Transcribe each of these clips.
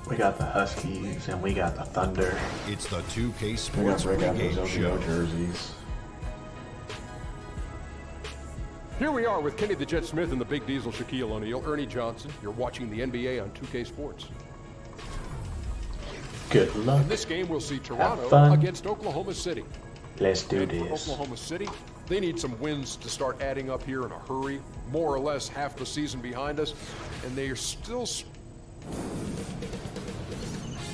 We got the Huskies and we got the Thunder. It's the 2K We got Sports Rick out pregame those show. jerseys. Here we are with Kenny the Jet Smith and the Big Diesel Shaquille O'Neal, Ernie Johnson. You're watching the NBA on 2K Sports. Good luck. In this game, we'll see Have Toronto fun. against Oklahoma City. Let's do And for this. Oklahoma City, they need some wins to start adding up here in a hurry. More or less half the season behind us, and they are still.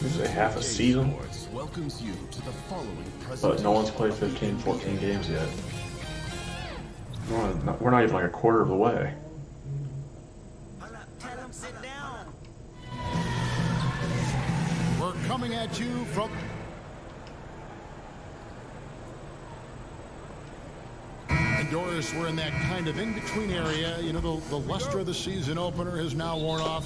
This is a half a season, Sports welcomes you to the following but no one's played 15, 14 games yet. We're not even like a quarter of the way. We're coming at you from... And Doris, we're in that kind of in-between area. You know, the luster of the season opener has now worn off.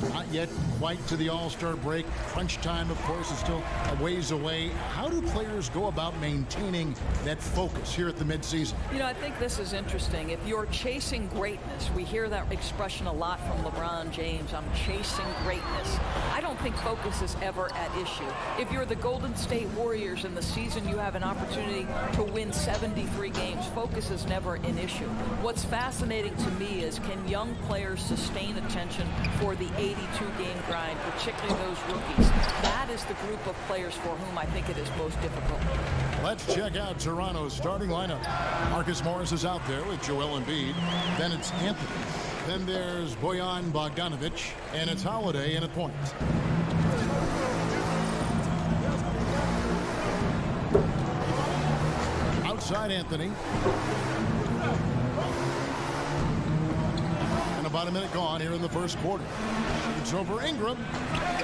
Not yet quite to the All-Star break. Crunch time, of course, is still a ways away. How do players go about maintaining that focus here at the midseason? You know, I think this is interesting. If you're chasing greatness, we hear that expression a lot from LeBron James, I'm chasing greatness. I don't think focus is ever at issue. If you're the Golden State Warriors in the season, you have an opportunity to win 73 games. Focus is never an issue. What's fascinating to me is, can young players sustain attention for the 82-game grind, particularly those rookies? That is the group of players for whom I think it is most difficult. Let's check out Toronto's starting lineup. Marcus Morris is out there with Joel Embiid. Then it's Anthony. Then there's Bojan Bogdanovic. And it's Holiday in at point. Outside Anthony. And about a minute gone here in the first quarter. It's over Ingram.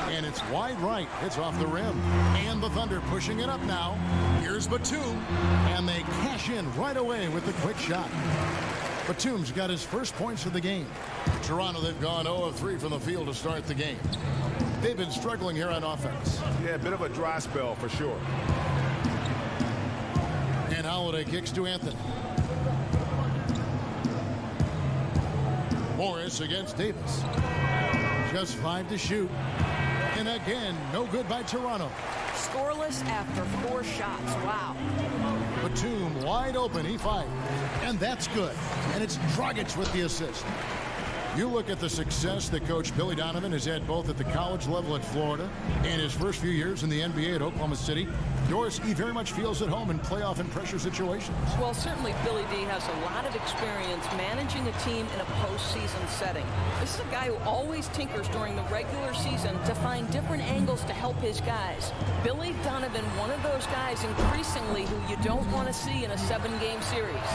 And it's wide right. It's off the rim. And the Thunder pushing it up now. Here's Batum. And they cash in right away with the quick shot. Batum's got his first points of the game. Toronto, they've gone 0 of 3 from the field to start the game. They've been struggling here on offense. Yeah, a bit of a dry spell for sure. And Holiday kicks to Anthony. Morris against Davis. Just 5 to shoot. And again, no good by Toronto. Scoreless after 4 shots. Wow. Batum wide open. He fired. And that's good. And it's Dragic with the assist. You look at the success that Coach Billy Donovan has had both at the college level at Florida and his first few years in the NBA at Oklahoma City. Doris, he very much feels at home in playoff and pressure situations. Well, certainly Billy D has a lot of experience managing a team in a postseason setting. This is a guy who always tinkers during the regular season to find different angles to help his guys. Billy Donovan, one of those guys increasingly who you don't want to see in a 7-game series.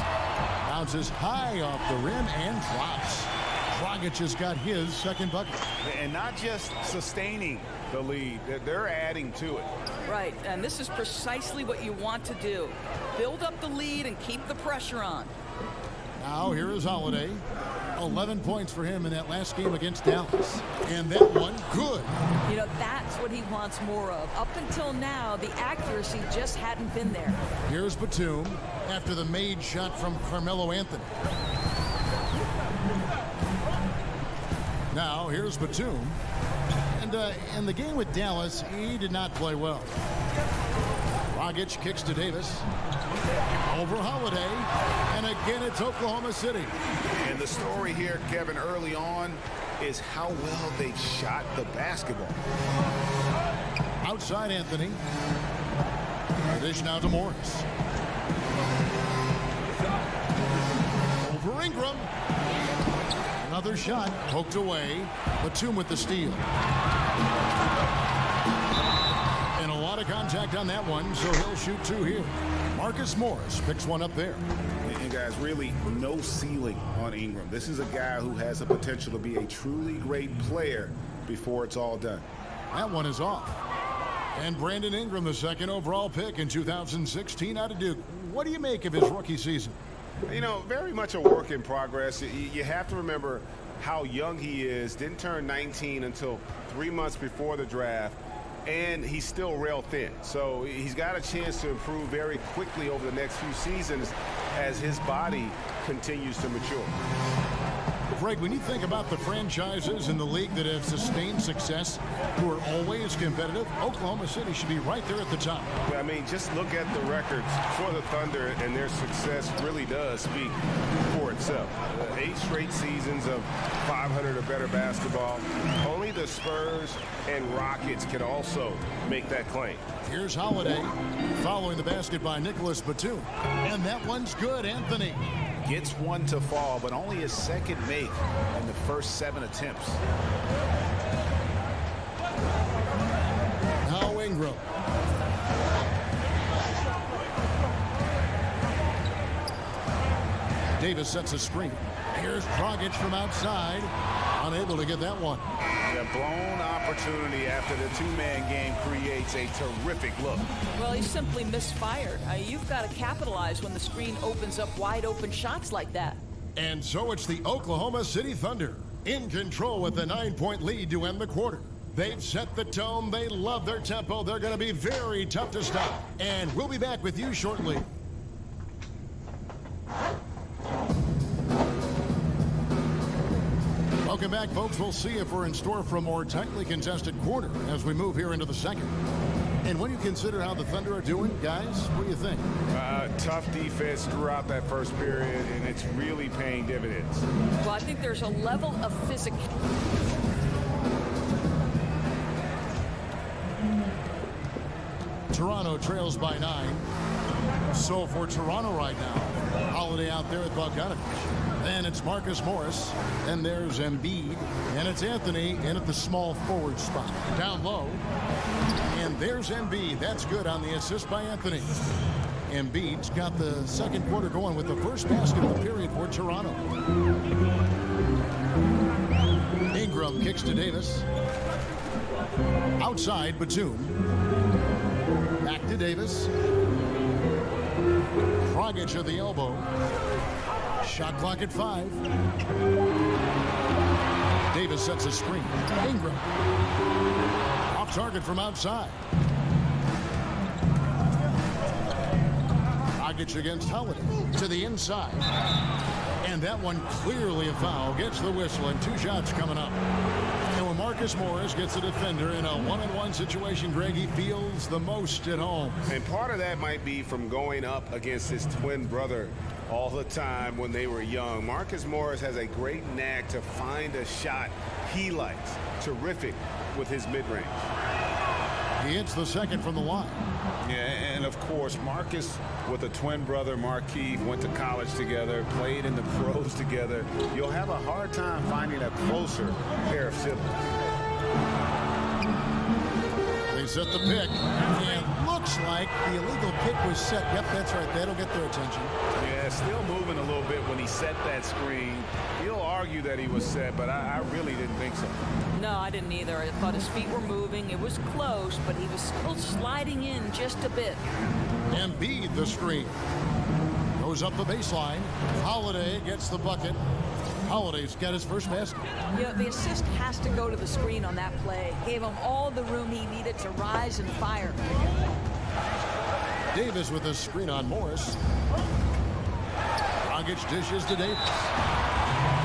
Bounces high off the rim and drops. Dragic has got his second bucket. And not just sustaining the lead, they're adding to it. Right, and this is precisely what you want to do. Build up the lead and keep the pressure on. Now here is Holiday. 11 points for him in that last game against Dallas. And that one, good. You know, that's what he wants more of. Up until now, the accuracy just hadn't been there. Here's Batum after the made shot from Carmelo Anthony. Now, here's Batum. And in the game with Dallas, he did not play well. Dragic kicks to Davis. Over Holiday. And again, it's Oklahoma City. And the story here, Kevin, early on is how well they shot the basketball. Outside Anthony. Dish now to Morris. Over Ingram. Another shot poked away. Batum with the steal. And a lot of contact on that one, so he'll shoot 2 here. Marcus Morris picks one up there. And guys, really no ceiling on Ingram. This is a guy who has the potential to be a truly great player before it's all done. That one is off. And Brandon Ingram, the second overall pick in 2016 out of Duke. What do you make of his rookie season? You know, very much a work in progress. You have to remember how young he is. Didn't turn 19 until 3 months before the draft. And he's still rail thin. So he's got a chance to improve very quickly over the next few seasons as his body continues to mature. Greg, when you think about the franchises in the league that have sustained success, who are always competitive, Oklahoma City should be right there at the top. I mean, just look at the records for the Thunder, and their success really does speak for itself. 8 straight seasons of 500 or better basketball. Only the Spurs and Rockets can also make that claim. Here's Holiday following the basket by Nicholas Batum. And that one's good, Anthony. Gets one to fall, but only his second make in the first 7 attempts. Now Ingram. Davis sets a screen. Here's Dragic from outside. Unable to get that one. A blown opportunity after the two-man game creates a terrific look. Well, he simply misfired. You've got to capitalize when the screen opens up wide open shots like that. And so it's the Oklahoma City Thunder in control with a 9-point lead to end the quarter. They've set the tone. They love their tempo. They're going to be very tough to stop. And we'll be back with you shortly. Welcome back, folks. We'll see if we're in store for a more tightly contested quarter as we move here into the second. And when you consider how the Thunder are doing, guys, what do you think? Tough defense throughout that first period, and it's really paying dividends. Well, I think there's a level of physical. Toronto trails by 9. So for Toronto right now, Holiday out there with Bogdanovich. Then it's Marcus Morris. Then there's Embiid. And it's Anthony in at the small forward spot. Down low. And there's Embiid. That's good on the assist by Anthony. Embiid's got the second quarter going with the first basket of the period for Toronto. Ingram kicks to Davis. Outside, Batum. Back to Davis. Dragic at the elbow. Shot clock at 5. Davis sets a screen. Ingram. Off target from outside. Dragic against Holiday. To the inside. And that one clearly a foul. Gets the whistle and 2 shots coming up. And when Marcus Morris gets a defender in a one-on-one situation, Greg, he feels the most at home. And part of that might be from going up against his twin brother all the time when they were young. Marcus Morris has a great knack to find a shot he likes. Terrific with his mid-range. He hits the second from the line. Yeah, and of course, Marcus with a twin brother, Markieff, went to college together, played in the pros together. You'll have a hard time finding a closer pair of siblings. They set the pick, and looks like the illegal pick was set. Yep, that's right. That'll get their attention. Yeah, still moving a little bit when he set that screen. He'll argue that he was set, but I really didn't think so. No, I didn't either. I thought his feet were moving. It was close, but he was still sliding in just a bit. Embiid the screen. Goes up the baseline. Holiday gets the bucket. Holiday's got his first basket. You know, the assist has to go to the screen on that play. Gave him all the room he needed to rise and fire. Davis with a screen on Morris. Dragic dishes to Davis.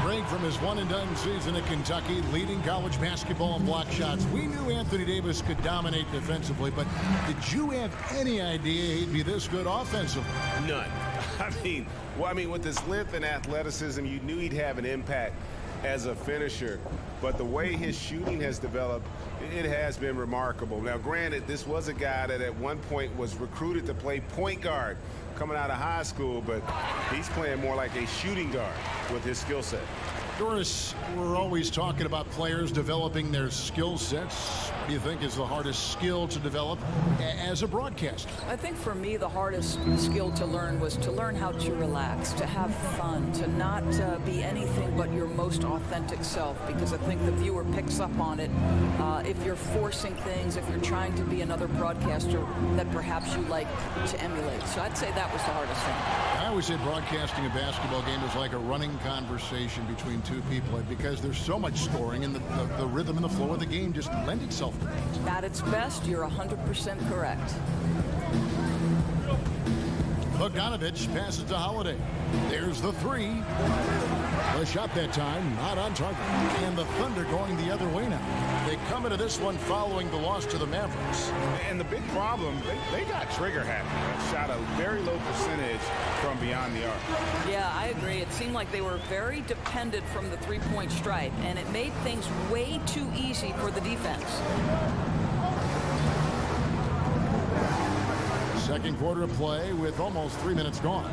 Greg, from his one-and-done season at Kentucky, leading college basketball in block shots. We knew Anthony Davis could dominate defensively, but did you have any idea he'd be this good offensively? None. I mean, with his length and athleticism, you knew he'd have an impact as a finisher. But the way his shooting has developed, it has been remarkable. Now, granted, this was a guy that at one point was recruited to play point guard coming out of high school, but he's playing more like a shooting guard with his skill set. Doris, we're always talking about players developing their skill sets. What do you think is the hardest skill to develop as a broadcaster? I think for me, the hardest skill to learn was to learn how to relax, to have fun, to not be anything but your most authentic self, because I think the viewer picks up on it if you're forcing things, if you're trying to be another broadcaster that perhaps you like to emulate. So I'd say that was the hardest thing. I always say broadcasting a basketball game is like a running conversation between two people, because there's so much scoring, and the rhythm and the flow of the game just lend itself to that. At its best, you're 100% correct. Bogdanovich passes to Holiday. There's the three. The shot that time, not on target. And the Thunder going the other way now. They come into this one following the loss to the Mavericks. And the big problem, they got trigger happy. Shot a very low percentage from beyond the arc. Yeah, I agree. It seemed like they were very dependent from the three-point stripe, and it made things way too easy for the defense. Second quarter of play with almost 3 minutes gone.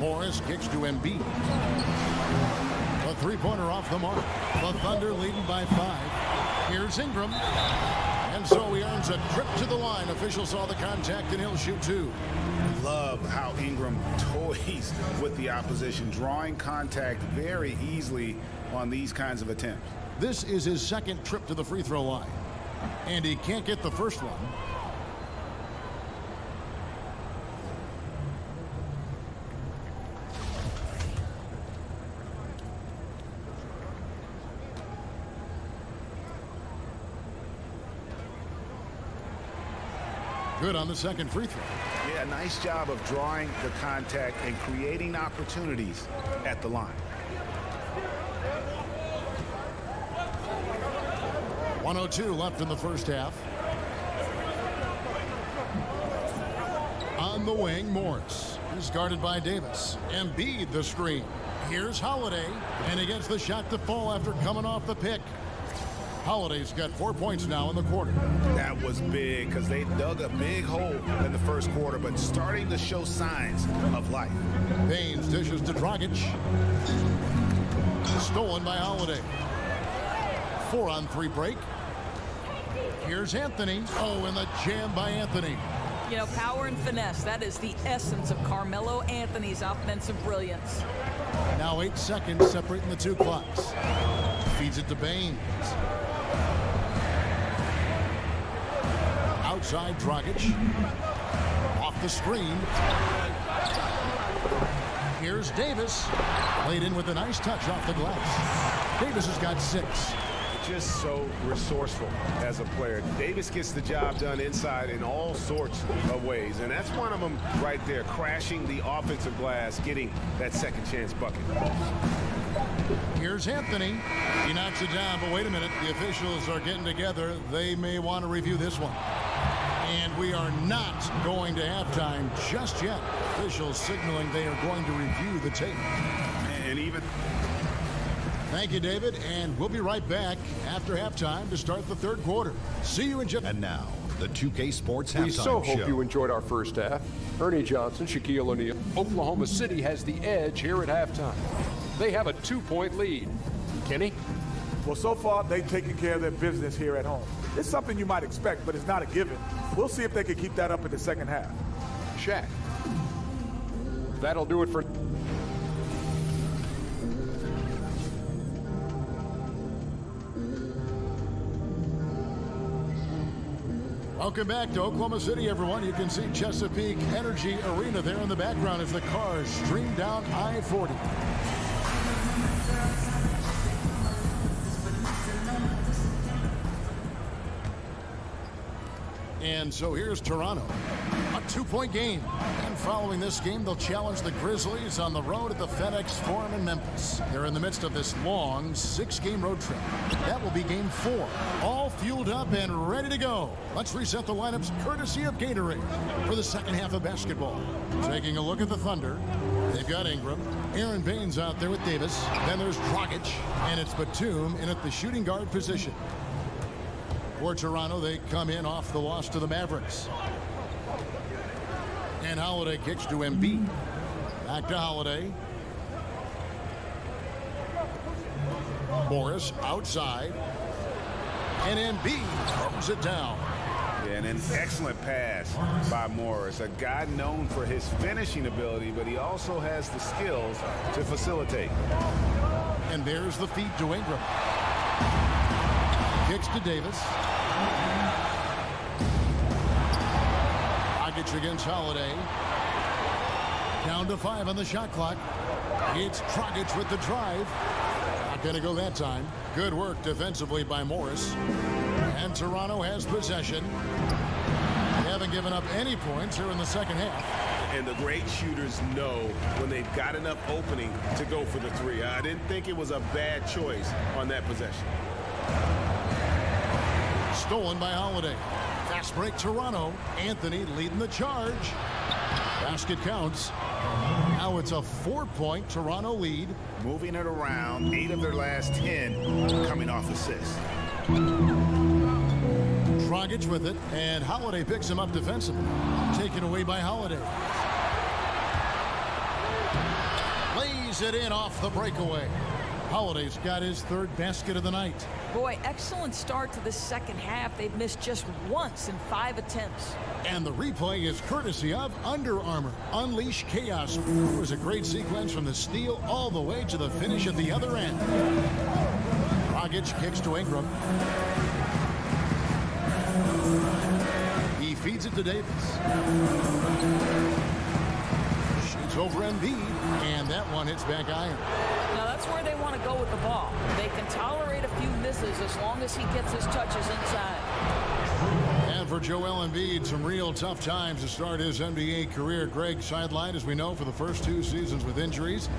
Morris kicks to Embiid. A three-pointer off the mark. The Thunder leading by 5. Here's Ingram. And so he earns a trip to the line. Officials saw the contact and he'll shoot 2. Love how Ingram toys with the opposition, drawing contact very easily on these kinds of attempts. This is his second trip to the free throw line. And he can't get the first one. Good on the second free throw. Yeah, nice job of drawing the contact and creating opportunities at the line. 1:02 left in the first half. On the wing, Morris is guarded by Davis. Embiid the screen. Here's Holiday, and he gets the shot to fall after coming off the pick. Holiday's got 4 points now in the quarter. That was big because they dug a big hole in the first quarter, but starting to show signs of life. Baines dishes to Dragic. Stolen by Holiday. 4-on-3 break. Here's Anthony. Oh, and the jam by Anthony. You know, power and finesse, that is the essence of Carmelo Anthony's offensive brilliance. Now 8 seconds separating the two clocks. Feeds it to Baines. Outside Dragic. Off the screen. Here's Davis. Played in with a nice touch off the glass. Davis has got 6. Just so resourceful as a player. Davis gets the job done inside in all sorts of ways, and that's one of them right there, crashing the offensive glass, getting that second chance bucket. Here's Anthony. He knocks it down, but wait a minute. The officials are getting together. They may want to review this one. And we are not going to halftime just yet. Officials signaling they are going to review the tape. And even... Thank you, David, and we'll be right back after halftime to start the third quarter. See you in just... And now, the 2K Sports Halftime We so Show. hope you enjoyed our first half. Ernie Johnson, Shaquille O'Neal. Oklahoma City has the edge here at halftime. They have a 2-point lead. Kenny? Well, so far, they've taken care of their business here at home. It's something you might expect, but it's not a given. We'll see if they can keep that up in the second half. Shaq? That'll do it for... Welcome back to Oklahoma City, everyone. You can see Chesapeake Energy Arena there in the background as the cars stream down I-40. And so here's Toronto, a 2-point game. And following this game, they'll challenge the Grizzlies on the road at the FedEx Forum in Memphis. They're in the midst of this long 6-game road trip. That will be game 4. All fueled up and ready to go. Let's reset the lineups courtesy of Gatorade for the second half of basketball. Taking a look at the Thunder. They've got Ingram. Aaron Baines out there with Davis. Then there's Dragic. And it's Batum in at the shooting guard position. For Toronto, they come in off the loss to the Mavericks. And Holiday kicks to Embiid. Back to Holiday. Morris outside. And Embiid throws it down. And an excellent pass by Morris, a guy known for his finishing ability, but he also has the skills to facilitate. And there's the feed to Ingram. Kicks to Davis. Dragic against Holiday. Down to 5 on the shot clock. It's Dragic with the drive. Not going to go that time. Good work defensively by Morris. And Toronto has possession. haven't given up any points here in the second half. And the great shooters know when they've got enough opening to go for the three. I didn't think it was a bad choice on that possession. Stolen by Holiday. Fast break Toronto. Anthony leading the charge. Basket counts. Now it's a 4-point Toronto lead. Moving it around, 8 of their last 10 coming off assists. Dragic with it, and Holiday picks him up defensively. Taken away by Holiday. Lays it in off the breakaway. Holiday's got his 3rd basket of the night. Boy, excellent start to the second half. They've missed just once in 5 attempts. And the replay is courtesy of Under Armour. Unleash chaos. It was a great sequence from the steal all the way to the finish at the other end. Dragic kicks to Ingram. He feeds it to Davis. Shoots over Embiid, and that one hits back iron. Now that's where they want to go with the ball. They can tolerate a few misses as long as he gets his touches inside. And for Joel Embiid, some real tough times to start his NBA career. Greg sidelined, as we know, for the first 2 seasons with injuries.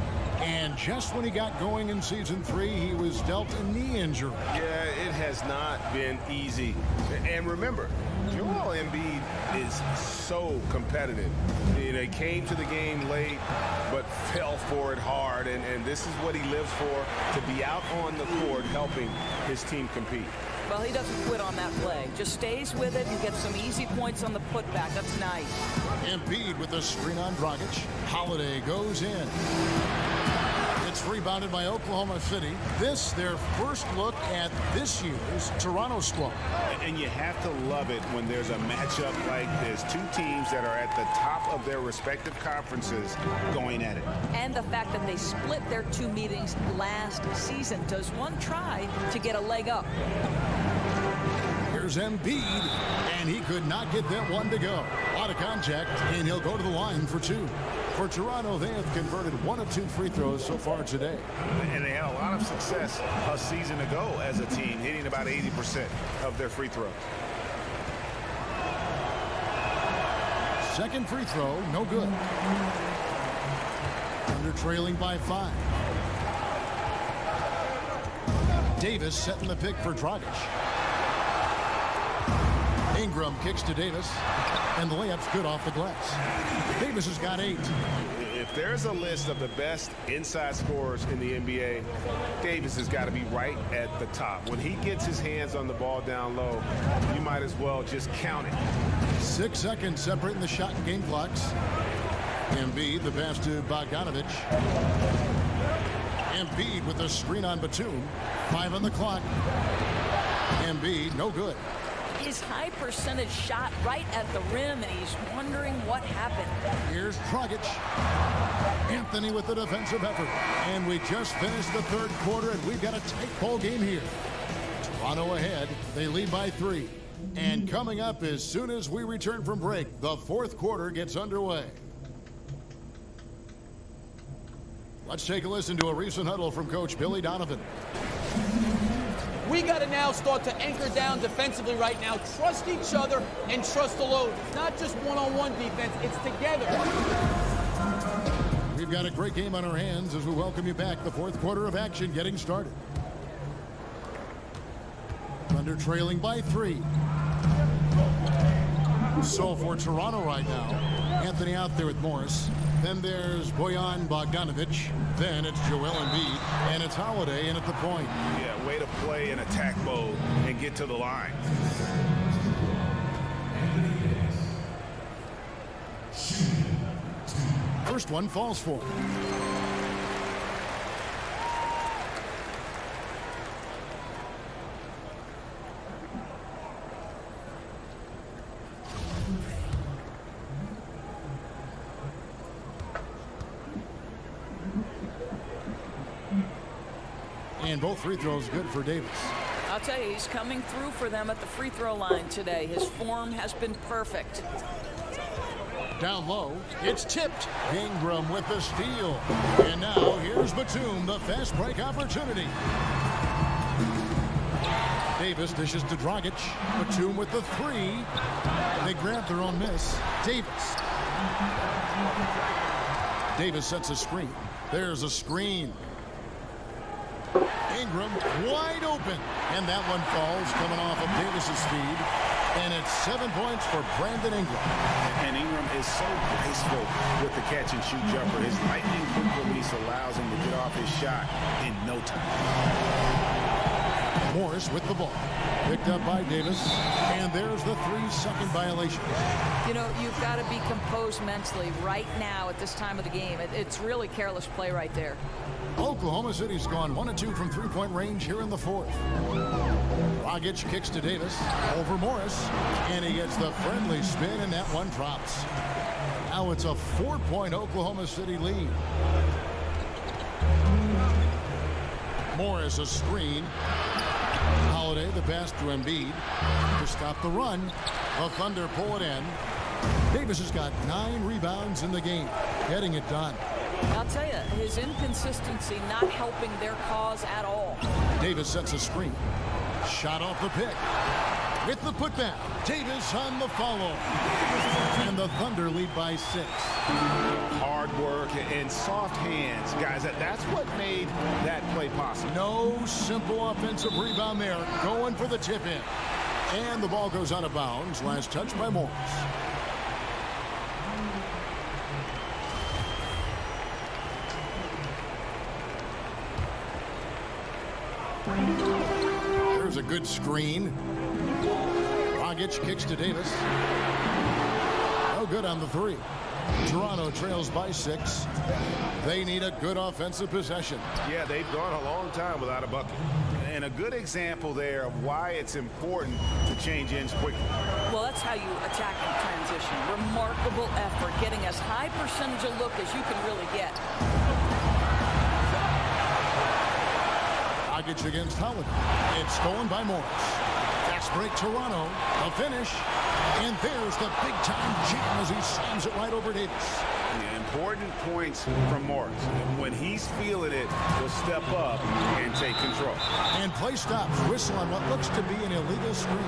And just when he got going in season 3, he was dealt a knee injury. Yeah, it has not been easy. And remember, Joel Embiid is so competitive. You know, he came to the game late, but fell for it hard. And this is what he lives for, to be out on the court helping his team compete. Well, he doesn't quit on that play. Just stays with it and gets some easy points on the putback. That's nice. Embiid with a screen on Dragic. Holiday goes in. It's rebounded by Oklahoma City. This, their first look at this year's Toronto squad. And you have to love it when there's a matchup like this. 2 teams that are at the top of their respective conferences going at it. And the fact that they split their 2 meetings last season. Does one try to get a leg up? Here's Embiid, and he could not get that one to go. A lot of contact, and he'll go to the line for 2. For Toronto, they have converted 1 of 2 free throws so far today. And they had a lot of success a season ago as a team, hitting about 80% of their free throws. Second free throw, no good. Under trailing by 5. Davis setting the pick for Dragic. Ingram kicks to Davis, and the layup's good off the glass. Davis has got 8. If there's a list of the best inside scorers in the NBA, Davis has got to be right at the top. When he gets his hands on the ball down low, you might as well just count it. 6 seconds separating the shot and game clocks. Embiid, the pass to Bogdanovic. Embiid with the screen on Batum. 5 on the clock. Embiid, no good. His high percentage shot right at the rim, and he's wondering what happened. Here's Dragic. Anthony with the defensive effort. And we just finished the 3rd quarter, and we've got a tight ball game here. Toronto ahead. They lead by 3. And coming up as soon as we return from break, the 4th quarter gets underway. Let's take a listen to a recent huddle from Coach Billy Donovan. We got to now start to anchor down defensively right now. Trust each other and trust the load. It's not just one-on-one defense, it's together. We've got a great game on our hands as we welcome you back. The 4th quarter of action getting started. Thunder trailing by 3. So for Toronto right now, Anthony out there with Morris. Then there's Bojan Bogdanovic. Then it's Joel Embiid. And it's Holiday in at the point. Yeah, way to play in attack mode and get to the line. First one falls for. And both free throws good for Davis. I'll tell you, he's coming through for them at the free throw line today. His form has been perfect. Down low, it's tipped. Ingram with the steal. And now here's Batum, the fast break opportunity. Davis dishes to Dragic. Batum with the three. They grab their own miss. Davis sets a screen. There's a screen. Ingram wide open. And that one falls coming off of Davis's feed. And it's 7 points for Brandon Ingram. And Ingram is so graceful with the catch and shoot jumper. His lightning quick release allows him to get off his shot in no time. Morris with the ball. Picked up by Davis. And there's the 3-second violation. You know, you've got to be composed mentally right now at this time of the game. It's really careless play right there. Oklahoma City's gone 1 of 2 from three-point range here in the fourth. Dragic kicks to Davis over Morris, and he gets the friendly spin, and that one drops. Now it's a 4-point Oklahoma City lead. Morris a screen. Holiday the pass to Embiid to stop the run. The Thunder pull it in. Davis has got 9 rebounds in the game, getting it done. I'll tell you, his inconsistency not helping their cause at all. Davis sets a screen. Shot off the pick. With the putback, Davis on the follow. And the Thunder lead by 6. Hard work and soft hands, guys. That's what made that play possible. No simple offensive rebound there. Going for the tip in. And the ball goes out of bounds. Last touch by Morris. There's a good screen. Dragic kicks to Davis. No good on the 3. Toronto trails by 6. They need a good offensive possession. Yeah, they've gone a long time without a bucket. And a good example there of why it's important to change ends quickly. Well, that's how you attack in transition. Remarkable effort, getting as high percentage of look as you can really get. Dragic against Holiday. It's stolen by Morris. Fast break Toronto. A finish. And there's the big-time jam as he slams it right over Davis. Yeah, important points from Morris. When he's feeling it, he'll step up and take control. And play stops. Whistle on what looks to be an illegal screen.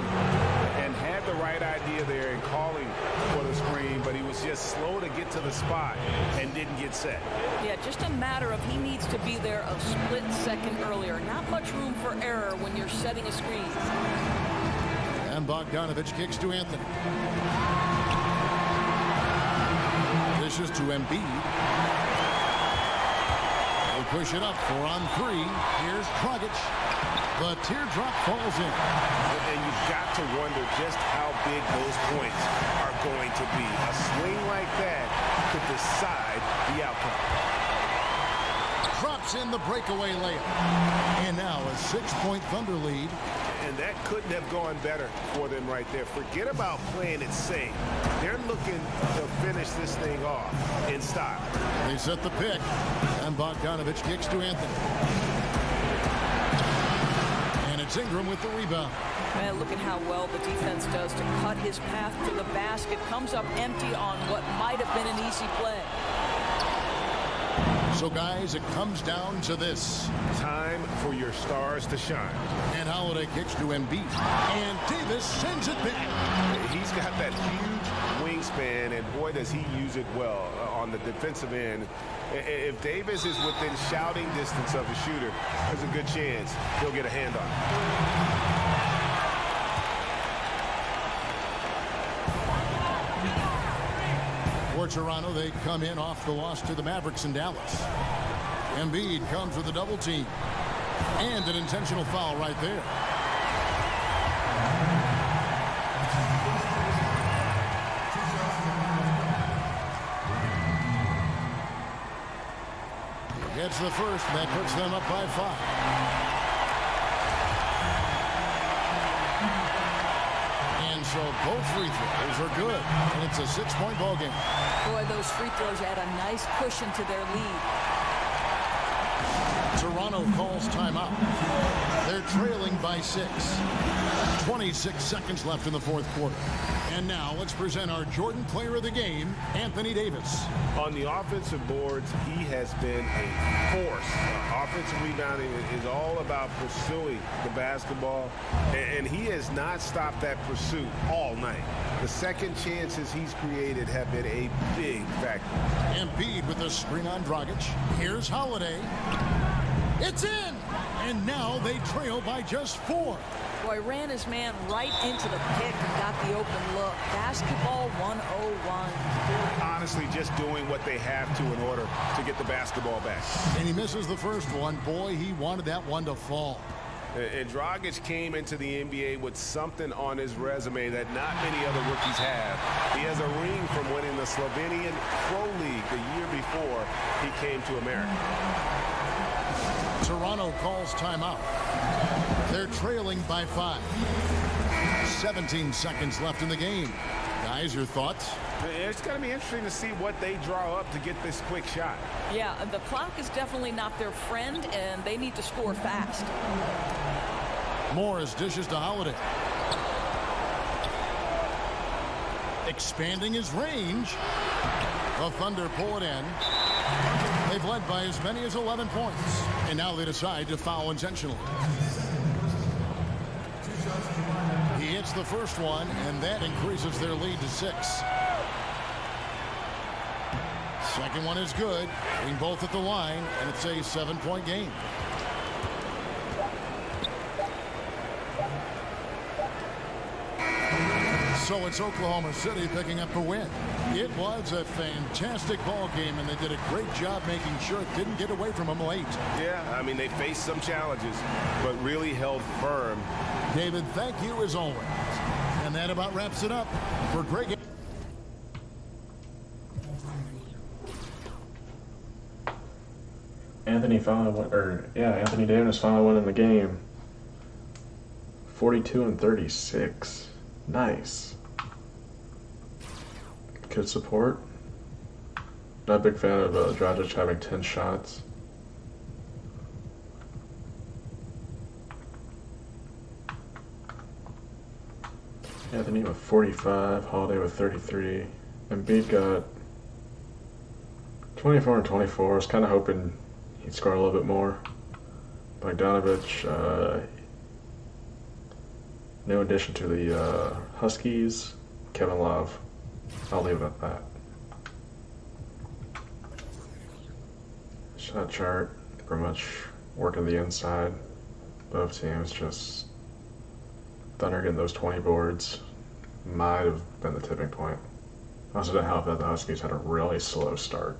And had the right idea there in calling for the screen, but he was just slow to get to the spot and didn't get set. Yeah, just a matter of he needs to be there a split second earlier. Not much room for error when you're setting a screen. And Bogdanovich kicks to Anthony. Dishes to Embiid. They push it up 4 on 3. Here's Dragic. The teardrop falls in. And you've got to wonder just how big those points are going to be. A swing like that could decide the outcome. Drops in the breakaway layup. And now a 6-point Thunder lead. And that couldn't have gone better for them right there. Forget about playing it safe. They're looking to finish this thing off in style. They set the pick. And Bogdanovich kicks to Anthony. And it's Ingram with the rebound. Man, look at how well the defense does to cut his path to the basket. Comes up empty on what might have been an easy play. So, guys, it comes down to this. Time for your stars to shine. And Holiday kicks to Embiid. And Davis sends it back. He's got that huge wingspan, and boy, does he use it well on the defensive end. If Davis is within shouting distance of the shooter, there's a good chance he'll get a hand on it. For Toronto, they come in off the loss to the Mavericks in Dallas. Embiid comes with a double team. And an intentional foul right there. Gets the first, and that puts them up by 5. And so both free throws are good, and it's a 6-point ball game. Boy, those free throws add a nice cushion to their lead. Toronto calls timeout. Their trailing by 6. 26 seconds left in the fourth quarter. And now let's present our Jordan Player of the Game, Anthony Davis. On the offensive boards, he has been a force. Offensive rebounding is all about pursuing the basketball, and he has not stopped that pursuit all night. The second chances he's created have been a big factor. Embiid with the screen on Dragic. Here's Holiday. It's in! And now they trail by just 4. Boy, ran his man right into the pick and got the open look. Basketball 101. Honestly, just doing what they have to in order to get the basketball back. And he misses the first one. Boy, he wanted that one to fall. And Dragic came into the NBA with something on his resume that not many other rookies have. He has a ring from winning the Slovenian Pro League the year before he came to America. Toronto calls timeout. They're trailing by 5. 17 seconds left in the game. Guys, your thoughts? It's going to be interesting to see what they draw up to get this quick shot. Yeah, the clock is definitely not their friend, and they need to score fast. Morris dishes to Holiday. Expanding his range. The Thunder pull it in. They've led by as many as 11 points. And now they decide to foul intentionally. He hits the first one, and that increases their lead to 6. Second one is good. Being both at the line, and it's a 7-point game. So it's Oklahoma City picking up the win. It was a fantastic ball game, and they did a great job making sure it didn't get away from them late. Yeah, I mean, they faced some challenges, but really held firm. David, thank you as always. And that about wraps it up for Greg. Anthony Davis finally won in the game. 42-36. Nice. Good support. Not a big fan of Dragic having 10 shots. Anthony with 45, Holiday with 33. Embiid got 24 and 24. I was kind of hoping he'd score a little bit more. Bogdanovich, no addition to the Huskies. Kevin Love. I'll leave it at that. Shot chart, pretty much working the inside. Both teams just Thunder getting those 20 boards might have been the tipping point. Also didn't help that the Huskies had a really slow start.